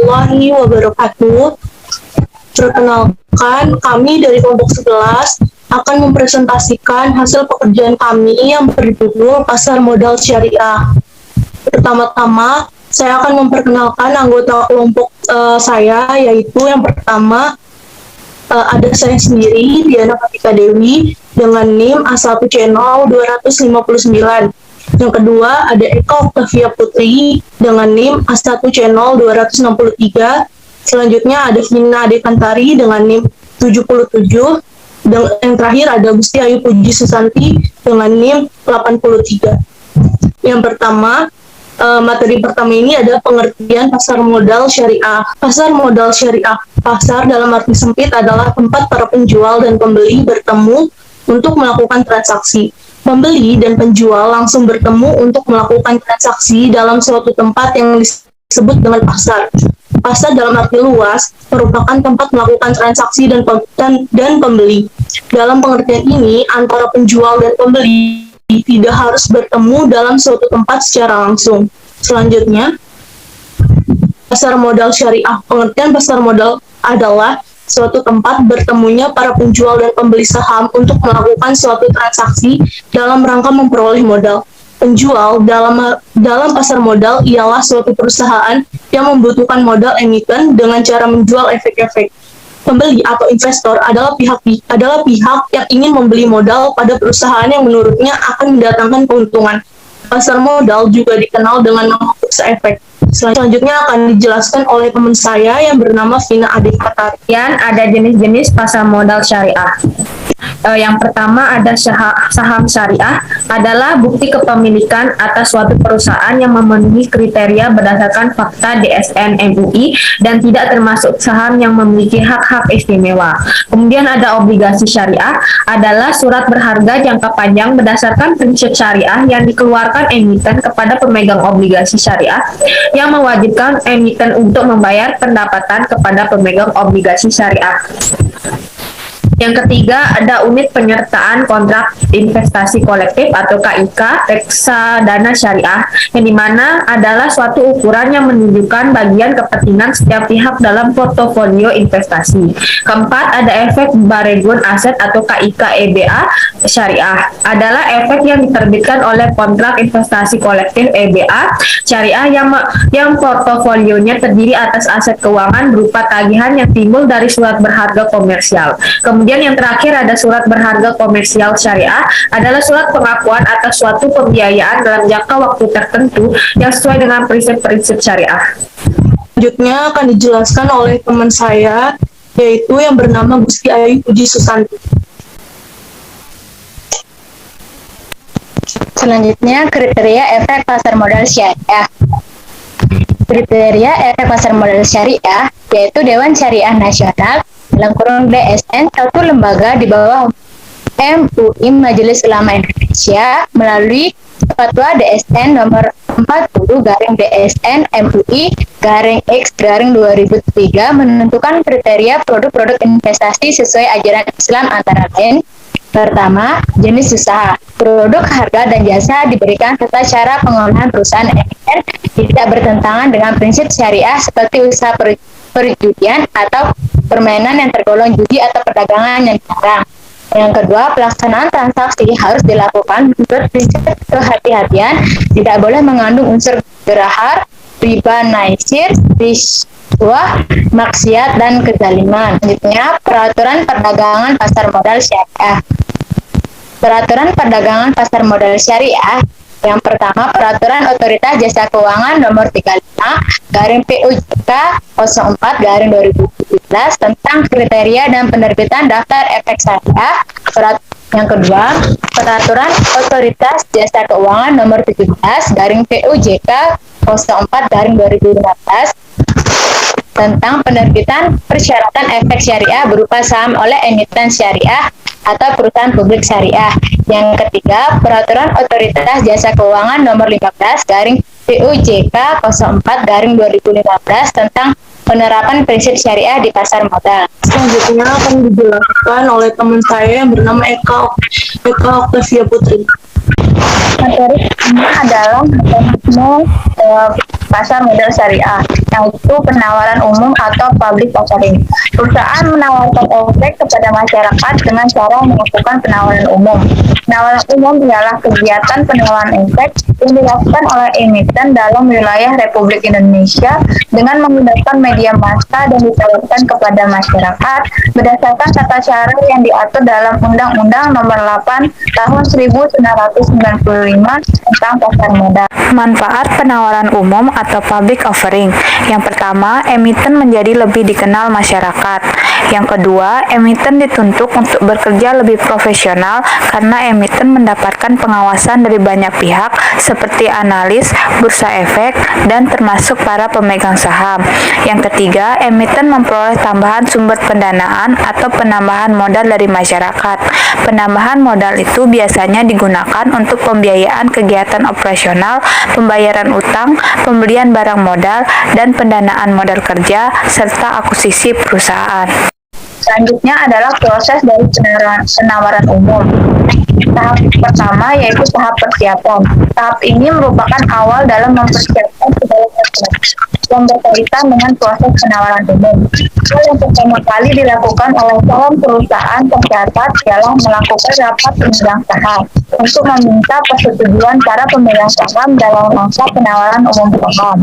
warahmatullahi wabarakatuh. Perkenalkan, kami dari kelompok 11 akan mempresentasikan hasil pekerjaan kami yang berjudul Pasar Modal Syariah. Pertama-tama, saya akan memperkenalkan anggota kelompok saya, yaitu yang pertama ada saya sendiri, Diana Katika Dewi, dengan NIM A1 Channel 259. Yang kedua, ada Eka Octavia Putri dengan NIM A1 Channel 263. Selanjutnya ada Vina Dekantari dengan NIM 77. Dan yang terakhir ada Gusti Ayu Puji Susanti dengan NIM 83. Yang pertama, materi pertama ini ada pengertian pasar modal syariah. Pasar modal syariah, pasar dalam arti sempit adalah tempat para penjual dan pembeli bertemu untuk melakukan transaksi. Pembeli dan penjual langsung bertemu untuk melakukan transaksi dalam suatu tempat yang disebut dengan pasar. Pasar dalam arti luas merupakan tempat melakukan transaksi dan pembeli. Dalam pengertian ini, antara penjual dan pembeli tidak harus bertemu dalam suatu tempat secara langsung. Selanjutnya, pasar modal syariah. Pengertian pasar modal adalah suatu tempat bertemunya para penjual dan pembeli saham untuk melakukan suatu transaksi dalam rangka memperoleh modal. Penjual dalam pasar modal ialah suatu perusahaan yang membutuhkan modal emiten dengan cara menjual efek-efek. Pembeli atau investor adalah pihak yang ingin membeli modal pada perusahaan yang menurutnya akan mendatangkan keuntungan. Pasar modal juga dikenal dengan nama bursa efek. Selanjutnya akan dijelaskan oleh teman saya yang bernama Vina Adikatari. Ada jenis-jenis pasar modal syariah. Yang pertama ada saham syariah, adalah bukti kepemilikan atas suatu perusahaan yang memenuhi kriteria berdasarkan fakta DSN MUI dan tidak termasuk saham yang memiliki hak-hak istimewa. Kemudian ada obligasi syariah, adalah surat berharga jangka panjang berdasarkan prinsip syariah yang dikeluarkan emiten kepada pemegang obligasi syariah yang mewajibkan emiten untuk membayar pendapatan kepada pemegang obligasi syariah. Yang ketiga ada unit penyertaan kontrak investasi kolektif atau KIK reksadana syariah, yang dimana adalah suatu ukuran yang menunjukkan bagian kepentingan setiap pihak dalam portofolio investasi. Keempat ada efek Baregun aset atau KIK EBA syariah, adalah efek yang diterbitkan oleh kontrak investasi kolektif EBA syariah yang portofolionya terdiri atas aset keuangan berupa tagihan yang timbul dari surat berharga komersial. Kemudian yang terakhir ada surat berharga komersial syariah, adalah surat pengakuan atas suatu pembiayaan dalam jangka waktu tertentu yang sesuai dengan prinsip-prinsip syariah. Selanjutnya akan dijelaskan oleh teman saya, yaitu yang bernama Gusti Ayu Puji Susanti. Selanjutnya kriteria efek pasar modal syariah. Kriteria efek pasar modal syariah yaitu Dewan Syariah Nasional dalam kurung DSN, satu lembaga di bawah MUI Majelis Ulama Indonesia melalui Fatwa DSN nomor 40/DSN MUI X/2003 menentukan kriteria produk-produk investasi sesuai ajaran Islam antara lain. Pertama, jenis usaha. Produk, harga, dan jasa diberikan serta cara pengolahan perusahaan emiten tidak bertentangan dengan prinsip syariah seperti usaha perjudian atau permainan yang tergolong judi atau perdagangan yang dilarang. Yang kedua, pelaksanaan transaksi harus dilakukan menurut prinsip kehati-hatian, tidak boleh mengandung unsur gerahar, riba, naisir, riswah, maksiat, dan kezaliman. Selanjutnya, peraturan perdagangan pasar modal syariah. Peraturan perdagangan pasar modal syariah. Yang pertama, Peraturan Otoritas Jasa Keuangan Nomor 35/PUJK 04/2017 tentang kriteria dan penerbitan daftar efek syariah. Yang kedua, Peraturan Otoritas Jasa Keuangan Nomor 17/PUJK 04/2015 tentang penerbitan persyaratan efek syariah berupa saham oleh emiten syariah atau perusahaan publik syariah. Yang ketiga, Peraturan Otoritas Jasa Keuangan Nomor 15/PUJK 04/2015 tentang penerapan prinsip syariah di pasar modal. Selanjutnya akan dijelaskan oleh teman saya yang bernama Eka Eka Octavia Putri. Materi pertama adalah mekanisme pasar modal syariah, yaitu penawaran umum atau public offering. Perusahaan menawarkan efek kepada masyarakat dengan cara melakukan penawaran umum. Penawaran umum ialah kegiatan penawaran efek yang dilakukan oleh emiten dalam wilayah Republik Indonesia dengan menggunakan media massa dan ditawarkan kepada masyarakat berdasarkan tata cara yang diatur dalam Undang-Undang Nomor 8 Tahun 1995 tentang pasar modal. Manfaat penawaran umum atau public offering. Yang pertama, emiten menjadi lebih dikenal masyarakat. Yang kedua, emiten dituntut untuk bekerja lebih profesional karena emiten mendapatkan pengawasan dari banyak pihak seperti analis, bursa efek, dan termasuk para pemegang saham. Yang ketiga, emiten memperoleh tambahan sumber pendanaan atau penambahan modal dari masyarakat. Penambahan modal itu biasanya digunakan untuk pembiayaan kegiatan operasional, pembayaran utang, pembelian barang modal, dan pendanaan modal kerja, serta akuisisi perusahaan. Selanjutnya adalah proses dari penawaran umum. Tahap pertama yaitu tahap persiapan. Tahap ini merupakan awal dalam mempersiapkan segala sesuatu yang berkaitan dengan proses penawaran umum. Hal yang pertama kali dilakukan oleh calon perusahaan tercatat ialah melakukan rapat pemegang saham untuk meminta persetujuan para pemegang saham dalam rangka penawaran umum saham.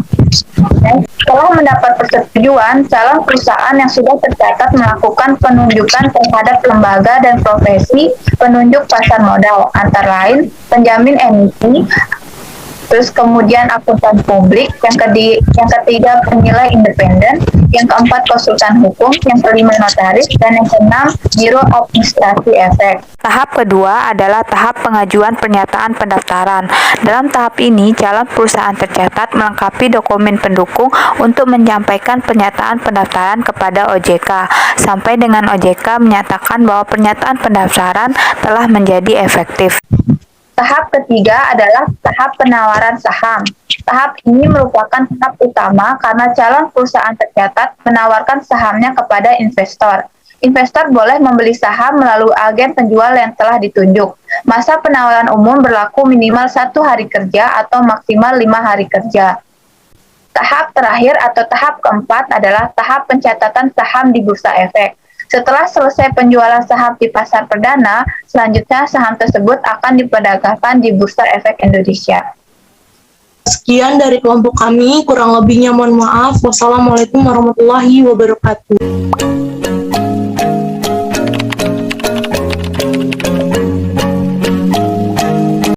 Setelah mendapat persetujuan, calon perusahaan yang sudah tercatat melakukan penunjukan terhadap lembaga dan profesi penunjuk pasar modal, antara lain penjamin emisi, terus kemudian akuntan publik, yang ketiga penilai independen, yang keempat konsultan hukum, yang kelima notaris, dan yang keenam biro administrasi efek. Tahap kedua adalah tahap pengajuan pernyataan pendaftaran. Dalam tahap ini, calon perusahaan tercatat melengkapi dokumen pendukung untuk menyampaikan pernyataan pendaftaran kepada OJK, sampai dengan OJK menyatakan bahwa pernyataan pendaftaran telah menjadi efektif. Tahap ketiga adalah tahap penawaran saham. Tahap ini merupakan tahap utama karena calon perusahaan tercatat menawarkan sahamnya kepada investor. Investor boleh membeli saham melalui agen penjual yang telah ditunjuk. Masa penawaran umum berlaku minimal 1 hari kerja atau maksimal 5 hari kerja. Tahap terakhir atau tahap keempat adalah tahap pencatatan saham di Bursa Efek. Setelah selesai penjualan saham di pasar perdana, selanjutnya saham tersebut akan diperdagangkan di Bursa Efek Indonesia. Sekian dari kelompok kami, kurang lebihnya mohon maaf. Wassalamualaikum warahmatullahi wabarakatuh.